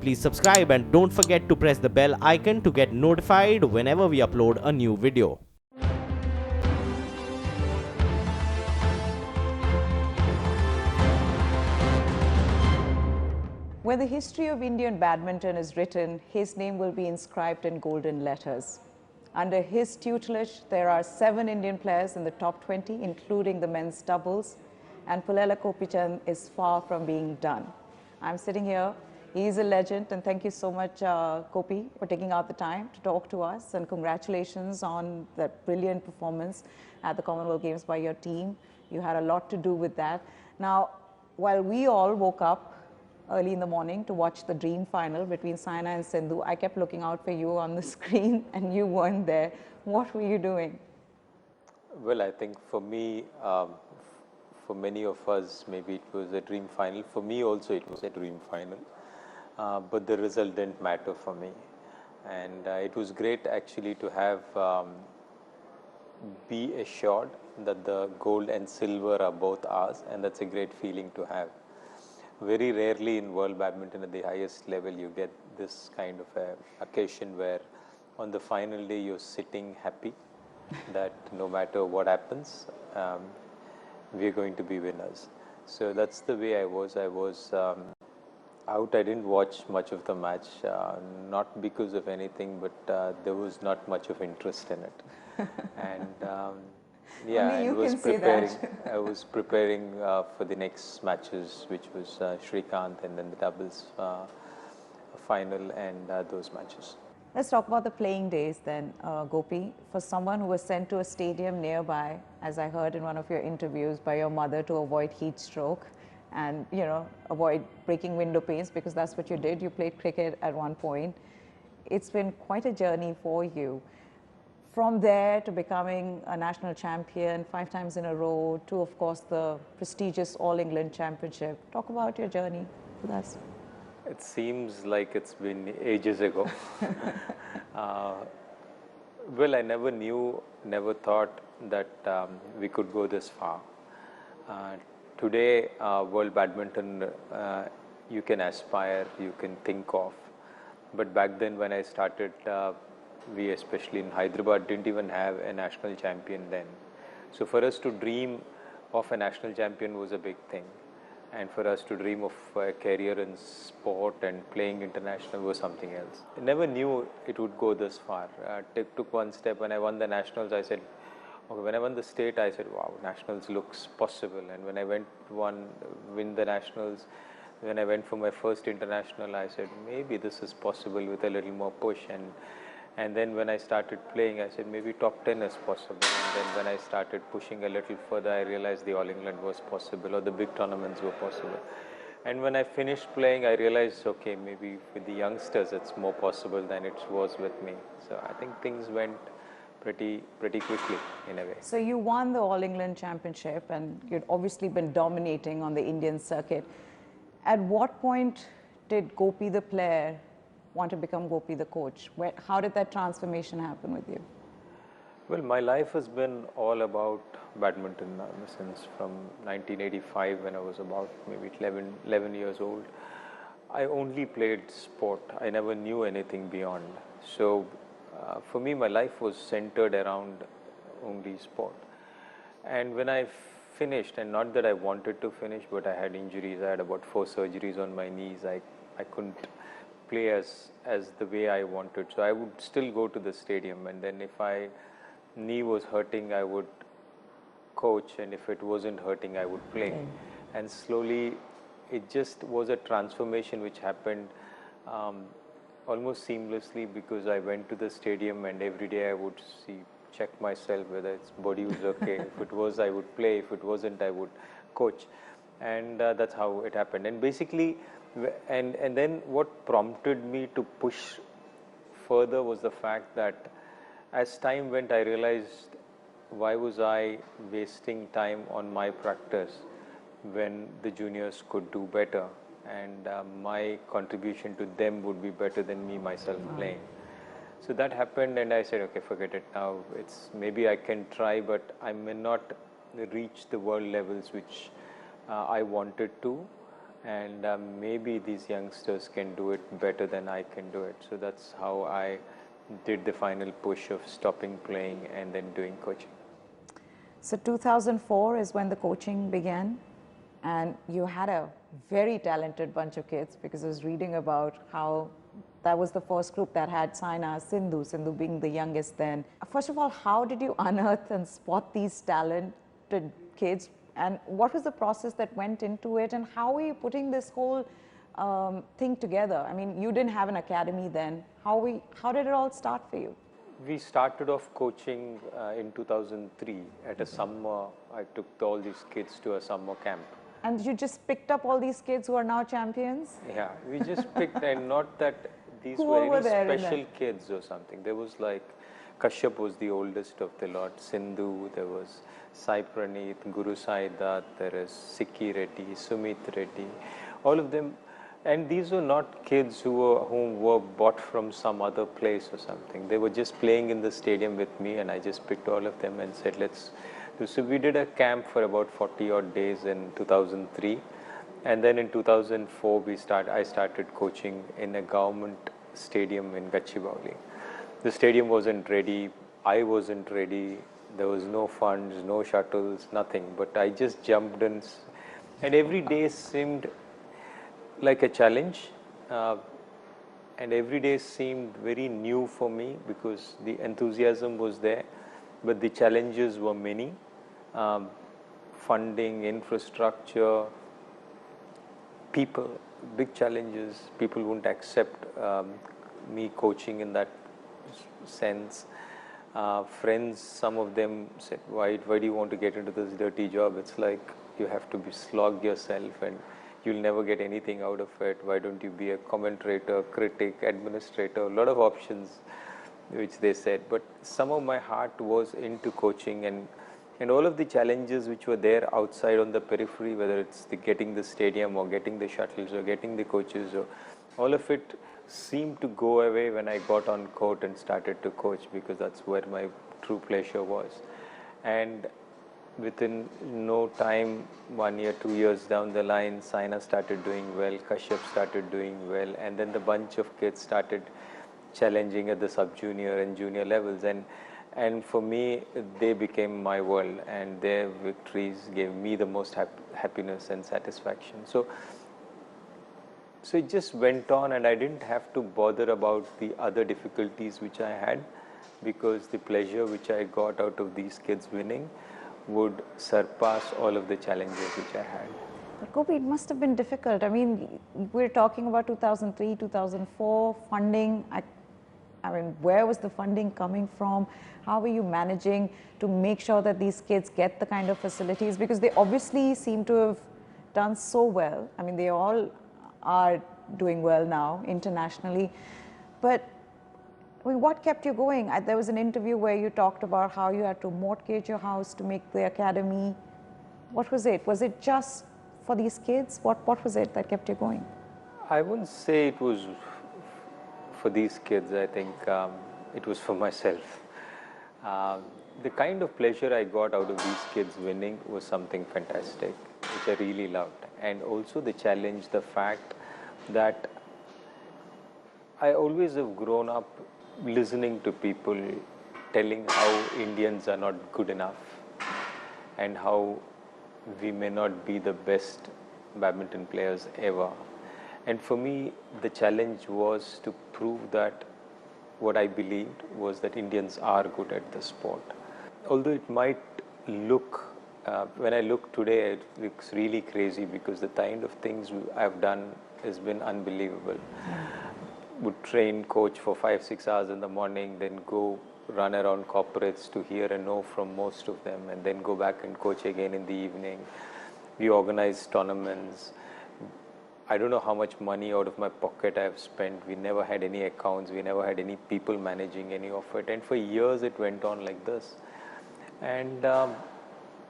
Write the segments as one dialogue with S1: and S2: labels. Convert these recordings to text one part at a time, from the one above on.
S1: Please subscribe and don't forget to press the bell icon to get notified whenever we upload a new video.
S2: When the history of Indian badminton is written, his name will be inscribed in golden letters. Under his tutelage, there are 7 Indian players in the top 20, including the men's doubles, and Pullela Gopichand is far from being done. I'm sitting here. He is a legend, and thank you so much, Gopi, for taking out the time to talk to us, and congratulations on that brilliant performance at the Commonwealth Games by your team. You had a lot to do with that. Now, while we all woke up early in the morning to watch the dream final between SAINA and Sindhu, I kept looking out for you on the screen and you weren't there. What were you doing?
S3: Well, I think for me, for many of us, maybe it was a dream final. For me also it was a dream final, but the result didn't matter for me. And it was great actually to have, be assured that the gold and silver are both ours, and that's a great feeling to have. Very rarely in world badminton at the highest level you get this kind of a occasion where on the final day you're sitting happy that no matter what happens, we're going to be winners. So that's the way I was. I was out. I didn't watch much of the match, not because of anything, but there was not much of interest in it. And yeah, I was preparing. I was preparing for the next matches, which was Srikanth, and then the doubles final, and those matches.
S2: Let's talk about the playing days then, Gopi. For someone who was sent to a stadium nearby, as I heard in one of your interviews, by your mother to avoid heat stroke and, you know, avoid breaking window panes, because that's what you did. You played cricket at one point. It's been quite a journey for you. From there to becoming a national champion 5 times in a row, to, of course, the prestigious All England Championship. Talk about your journey with us.
S3: It seems like it's been ages ago. Well, I never knew, never thought that we could go this far. Today, world badminton, you can aspire, you can think of. But back then when I started, we, especially in Hyderabad, didn't even have a national champion then. So for us to dream of a national champion was a big thing. And for us to dream of a career in sport and playing international was something else. I never knew it would go this far. Took one step. When I won the nationals, I said, okay. When I won the state, I said, wow, nationals looks possible. And when I win the nationals, when I went for my first international, I said, maybe this is possible with a little more push. And then when I started playing, I said maybe top 10 is possible. And then when I started pushing a little further, I realized the All England was possible, or the big tournaments were possible. And when I finished playing, I realized, okay, maybe with the youngsters it's more possible than it was with me. So I think things went pretty quickly in a way.
S2: So you won the All England Championship, and you'd obviously been dominating on the Indian circuit. At what point did Gopi the player want to become Gopi the coach? How did that transformation happen with you?
S3: Well, my life has been all about badminton since from 1985, when I was about maybe 11 years old. I only played sport. I never knew anything beyond. So for me, my life was centered around only sport. And when I finished, and not that I wanted to finish, but I had injuries. I had about 4 surgeries on my knees. I couldn't play as the way I wanted. So I would still go to the stadium, and then if my knee was hurting, I would coach, and if it wasn't hurting, I would play. And slowly, it just was a transformation which happened almost seamlessly, because I went to the stadium and every day I would check myself whether its body was okay. If it was, I would play. If it wasn't, I would coach. And that's how it happened. And basically, and then what prompted me to push further was the fact that as time went, I realized, why was I wasting time on my practice when the juniors could do better, and my contribution to them would be better than me myself playing. So that happened, and I said, okay, forget it now. Maybe I can try, but I may not reach the world levels which I wanted to. and maybe these youngsters can do it better than I can do it. So that's how I did the final push of stopping playing and then doing coaching.
S2: So 2004 is when the coaching began, and you had a very talented bunch of kids, because I was reading about how that was the first group that had SAINA'S, Sindhu being the youngest then. First of all, how did you unearth and spot these talented kids, and what was the process that went into it, and how were you putting this whole thing together? I mean, you didn't have an academy then. How did it all start for you?
S3: We started off coaching in 2003 at a summer. I took all these kids to a summer camp.
S2: And you just picked up all these kids who are now champions?
S3: Yeah, we just picked, and not that these
S2: Who
S3: were
S2: were there
S3: any
S2: in
S3: special kids or something. There was like, Kashyap was the oldest of the lot, Sindhu, there was Sai Praneeth, Guru Sai Dutt, there is Sikki Reddy, Sumit Reddy, all of them. And these were not kids who were bought from some other place or something. They were just playing in the stadium with me, and I just picked all of them and said, let's do. So we did a camp for about 40 odd days in 2003. And then in 2004, I started coaching in a government stadium in Gachibowli. The stadium wasn't ready. I wasn't ready. There was no funds, no shuttles, nothing. But I just jumped in, and every day seemed like a challenge, and every day seemed very new for me, because the enthusiasm was there, but the challenges were many. Funding, infrastructure, people, big challenges. People wouldn't accept me coaching in that sense. Friends, some of them said, why do you want to get into this dirty job? It's like you have to be slog yourself and you'll never get anything out of it. Why don't you be a commentator, critic, administrator? A lot of options which they said. But some of my heart was into coaching, and all of the challenges which were there outside on the periphery, whether it's getting the stadium or getting the shuttles or getting the coaches, or all of it seemed to go away when I got on court and started to coach, because that's where my true pleasure was. And within no time, 1 year, 2 years down the line, SAINA'S started doing well, Kashyap started doing well, and then the bunch of kids started challenging at the sub-junior and junior levels, and for me, they became my world, and their victories gave me the most happiness and satisfaction. So it just went on, and I didn't have to bother about the other difficulties which I had, because the pleasure which I got out of these kids winning would surpass all of the challenges which I had.
S2: But Gopi, it must have been difficult. I mean, we're talking about 2003, 2004, funding. I mean, where was the funding coming from? How were you managing to make sure that these kids get the kind of facilities? Because they obviously seem to have done so well. I mean, they all are doing well now internationally. But I mean, what kept you going? There was an interview where you talked about how you had to mortgage your house to make the academy. What was it? Was it just for these kids? What was it that kept you going?
S3: I wouldn't say it was for these kids. I think it was for myself. The kind of pleasure I got out of these kids winning was something fantastic, which I really loved. And also the challenge, the fact that I always have grown up listening to people telling how Indians are not good enough and how we may not be the best badminton players ever. And for me, the challenge was to prove that what I believed was that Indians are good at the sport. Although it might look, when I look today, it looks really crazy, because the kind of things I've done has been unbelievable. Would train, coach for 5-6 hours in the morning, then go run around corporates to hear and know from most of them, and then go back and coach again in the evening. We organize tournaments. I don't know how much money out of my pocket I have spent. We never had any accounts. We never had any people managing any of it. And for years it went on like this. And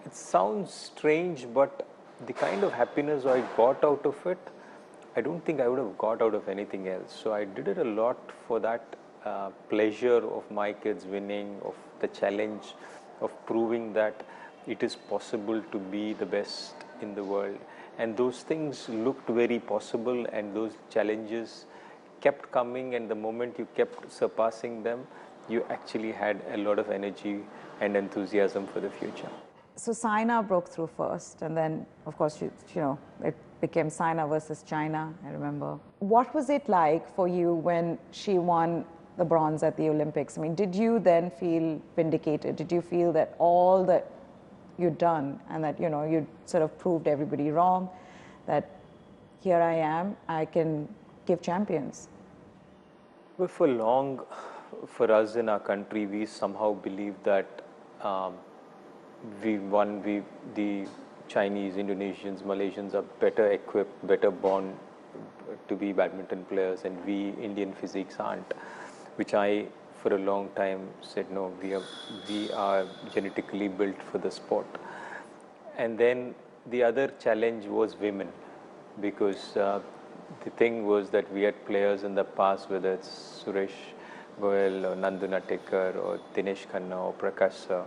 S3: it sounds strange, but the kind of happiness I got out of it, I don't think I would have got out of anything else. So I did it a lot for that pleasure of my kids winning, of the challenge of proving that it is possible to be the best in the world. And those things looked very possible, and those challenges kept coming, and the moment you kept surpassing them, you actually had a lot of energy and enthusiasm for the future.
S2: So Saina broke through first, and then, of course, it became Saina versus China, I remember. What was it like for you when she won the bronze at the Olympics? I mean, did you then feel vindicated? Did you feel that all that you'd done and that, you'd sort of proved everybody wrong, that here I am, I can give champions?
S3: Well, for long, for us in our country, we somehow believed that the Chinese, Indonesians, Malaysians are better equipped, better born to be badminton players, and we Indian physiques aren't, which I for a long time said, no, we are genetically built for the sport. And then the other challenge was women, because the thing was that we had players in the past, whether it's Suresh Goyal or Nandu Natekar or Dinesh Khanna or Prakash Sir.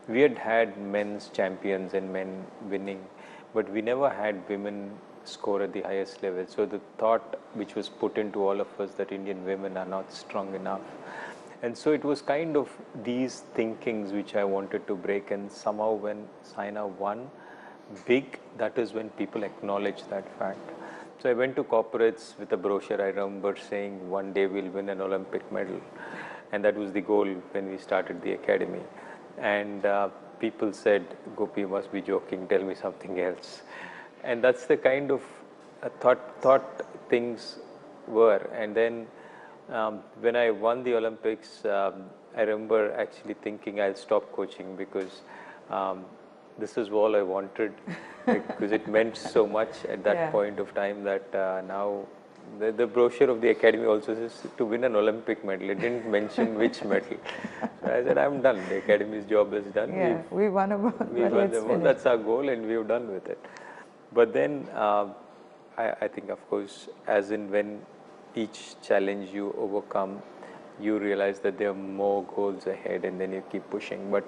S3: We had men's champions and men winning, but we never had women score at the highest level. So the thought which was put into all of us that Indian women are not strong enough. And so it was kind of these thinkings which I wanted to break, and somehow when Saina won big, that is when people acknowledged that fact. So I went to corporates with a brochure. I remember saying, one day we'll win an Olympic medal. And that was the goal when we started the academy. And people said, Gopi, you must be joking, tell me something else. And that's the kind of thought things were. And then when I won the Olympics, I remember actually thinking I'll stop coaching, because this is all I wanted, because it meant so much at that point of time that now the brochure of the academy also says to win an Olympic medal. It didn't mention which medal. So I said, I'm done. The academy's job is done.
S2: Yeah, we won a medal.
S3: That's our goal, and we've done with it. But then I think, of course, as in when each challenge you overcome, you realize that there are more goals ahead, and then you keep pushing. But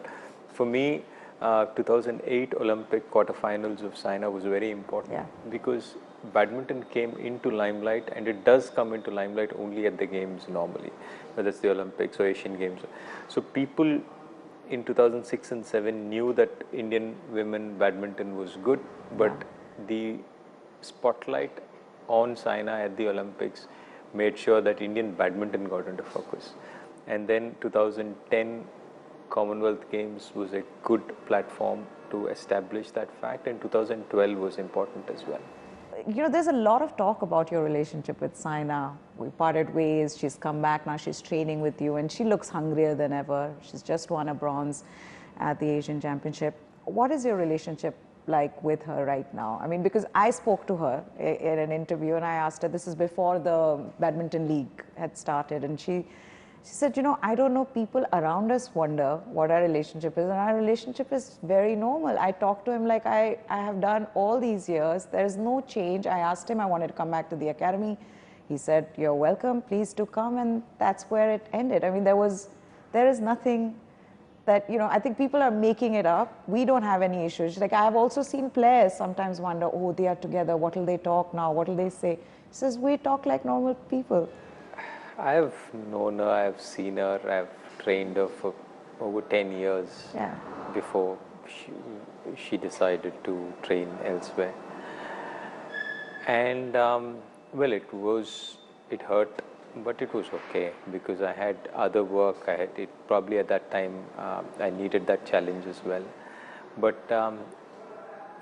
S3: for me, 2008 Olympic quarterfinals of Saina was very important, because badminton came into limelight, and it does come into limelight only at the games normally, whether it's the Olympics or Asian Games. So people in 2006 and 7 knew that Indian women badminton was good, but the spotlight on Saina at the Olympics made sure that Indian badminton got into focus. And then 2010 Commonwealth Games was a good platform to establish that fact, and 2012 was important as well.
S2: There's a lot of talk about your relationship with Saina. We parted ways, she's come back, now she's training with you, and she looks hungrier than ever. She's just won a bronze at the Asian Championship. What is your relationship like with her right now? I mean, because I spoke to her in an interview, and I asked her, this is before the badminton league had started, and she said, I don't know, people around us wonder what our relationship is, and our relationship is very normal. I talk to him like I have done all these years. There is no change. I asked him, I wanted to come back to the academy. He said, you're welcome, please do come, and that's where it ended. I mean, there is nothing that, I think people are making it up. We don't have any issues. Like, I have also seen players sometimes wonder, oh, they are together, what will they talk now, what will they say? He says, we talk like normal people.
S3: I have known her, I have seen her, I have trained her for over 10 years before she decided to train elsewhere. And well, it hurt, but it was okay, because I had other work. Probably at that time I needed that challenge as well. But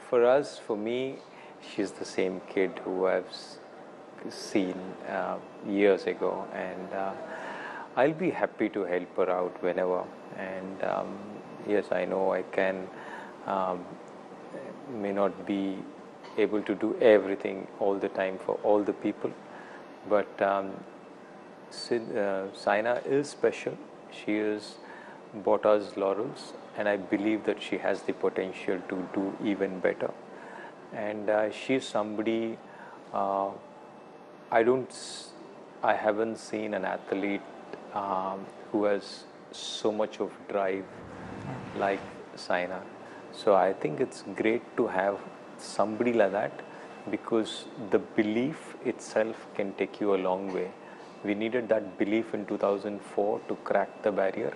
S3: for me, she's the same kid who I've seen years ago, and I'll be happy to help her out whenever. And yes, I know I may not be able to do everything all the time for all the people, but Saina is special. She is Bota's laurels, and I believe that she has the potential to do even better. And she's somebody, I haven't seen an athlete who has so much of drive like Saina. So I think it's great to have somebody like that. because the belief itself can take you a long way. We needed that belief in 2004 to crack the barrier,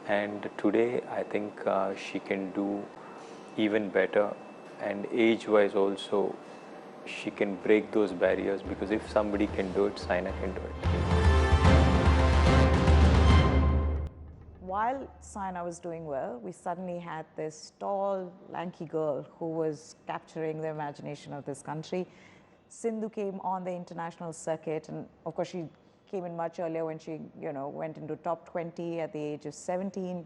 S3: and today I think she can do even better, and age-wise also she can break those barriers, because if somebody can do it, Saina can do it.
S2: While Saina was doing well, we suddenly had this tall, lanky girl who was capturing the imagination of this country. Sindhu came on the international circuit, and of course she came in much earlier when she, went into top 20 at the age of 17,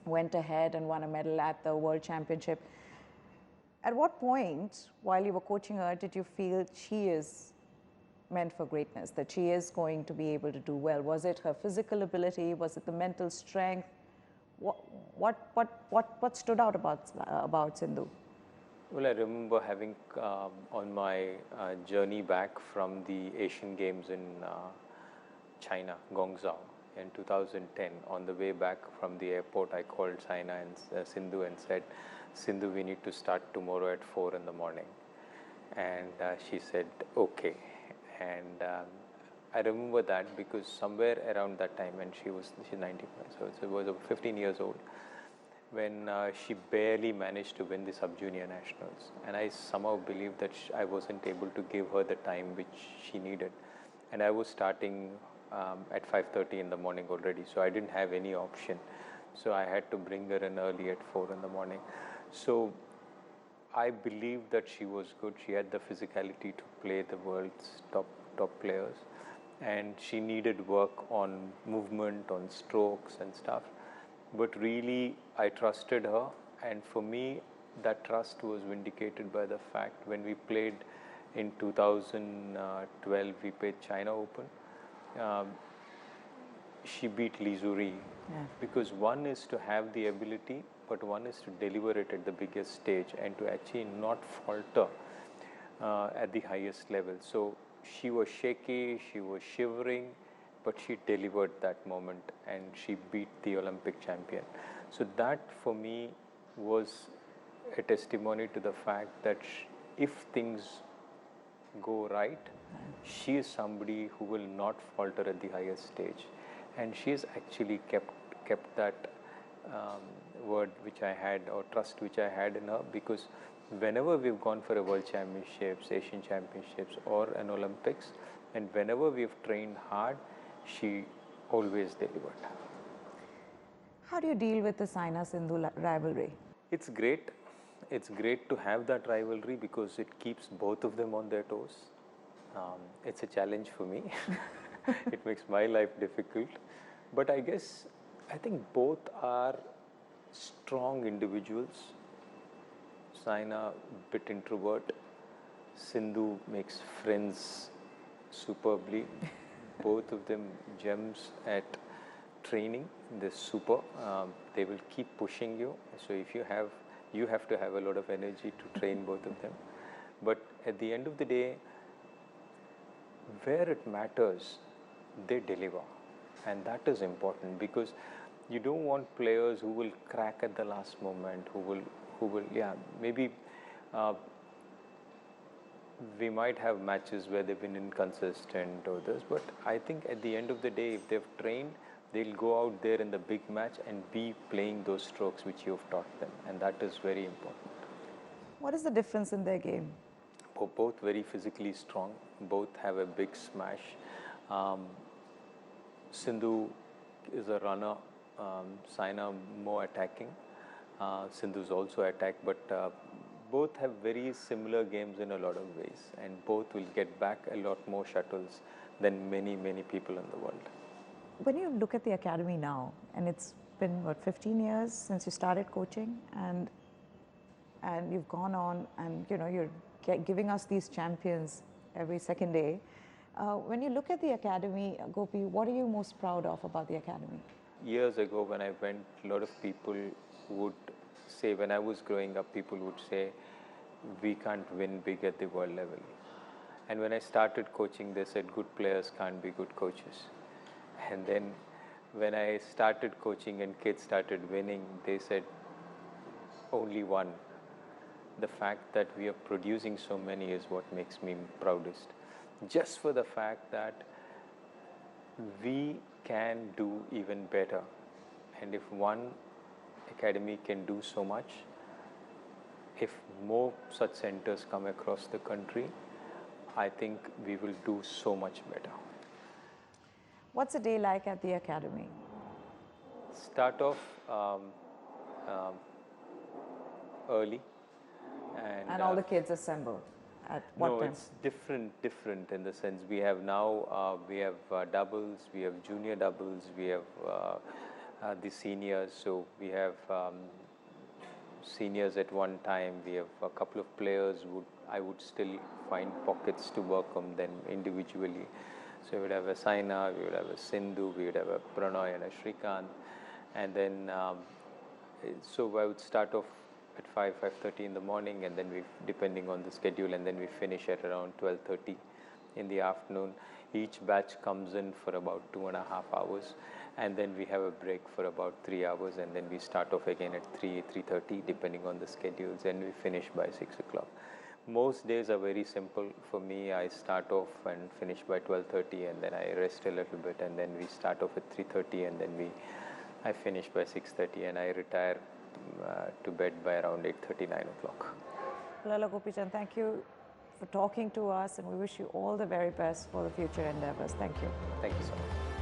S2: went ahead and won a medal at the World Championship. At what point, while you were coaching her, did you feel she is meant for greatness, that she is going to be able to do well? Was it her physical ability? Was it the mental strength? What stood out about Sindhu?
S3: Well, I remember having on my journey back from the Asian Games in China, Guangzhou, in 2010, on the way back from the airport, I called Saina and Sindhu and said, Sindhu, we need to start tomorrow at 4 in the morning. And she said, okay. And I remember that because somewhere around that time, when she's 19, so it was 15 years old, when she barely managed to win the sub-junior nationals. And I somehow believed that I wasn't able to give her the time which she needed. And I was starting at 5:30 in the morning already, so I didn't have any option. So I had to bring her in early at 4 in the morning. So I believed that she was good. She had the physicality to play the world's top players, and she needed work on movement, on strokes and stuff. But really, I trusted her, and for me, that trust was vindicated by the fact when we played in 2012, we played China Open. She beat Li Zuri, because one is to have the ability, but one is to deliver it at the biggest stage and to actually not falter at the highest level. So she was shaky, she was shivering, but she delivered that moment and she beat the Olympic champion. So that for me was a testimony to the fact that if things go right, she is somebody who will not falter at the highest stage. And she has actually kept that word which I had, or trust which I had in her, because whenever we've gone for a World Championships, Asian Championships or an Olympics, and whenever we've trained hard, she always delivered.
S2: How do you deal with the Saina-Sindhu rivalry?
S3: It's great. It's great to have that rivalry because it keeps both of them on their toes. It's a challenge for me. It makes my life difficult. But I think both are strong individuals. Saina, bit introvert. Sindhu makes friends superbly. Both of them gems at training. They're super. They will keep pushing you. So if you have to have a lot of energy to train both of them. But at the end of the day, where it matters, they deliver. And that is important, because you don't want players who will crack at the last moment, who will, maybe we might have matches where they've been inconsistent or this, but I think at the end of the day, if they've trained, they'll go out there in the big match and be playing those strokes which you've taught them, and that is very important.
S2: What is the difference in their game?
S3: Both very physically strong, both have a big smash. Sindhu is a runner, Saina more attacking. Sindhu's also attack, but both have very similar games in a lot of ways, and both will get back a lot more shuttles than many people in the world.
S2: When you look at the academy now, and it's been, 15 years since you started coaching, and you've gone on and, you're giving us these champions every second day. When you look at the academy, Gopi, what are you most proud of about the academy?
S3: Years ago when I went, a lot of people would say, when I was growing up, people would say, we can't win big at the world level. And when I started coaching, they said, good players can't be good coaches. And then when I started coaching and kids started winning, they said, only one the fact that we are producing so many is what makes me proudest. Just for the fact that we can do even better. And if one academy can do so much, if more such centers come across the country, I think we will do so much better.
S2: What's a day like at the academy?
S3: Start off early.
S2: And all the kids assemble at what
S3: no,
S2: time?
S3: it's different in the sense we have now, we have doubles, we have junior doubles, we have the seniors, so we have seniors at one time, we have a couple of players I would still find pockets to work on them individually. So we would have a Saina, we would have a Sindhu, we would have a Pranoy and a Shrikant, and then so I would start off at 5:30 in the morning, and then we, depending on the schedule, and then we finish at around 12:30 in the afternoon. Each batch comes in for about 2.5 hours, and then we have a break for about 3 hours, and then we start off again at 3:30 depending on the schedules, and we finish by 6 o'clock. Most days are very simple for me. I start off and finish by 12:30, and then I rest a little bit, and then we start off at 3:30, and then I finish by 6:30, and I retire to bed by around 8:30, 9 o'clock.
S2: Pullela Gopichand, thank you for talking to us, and we wish you all the very best for the future endeavors. Thank you.
S3: Thank you so much.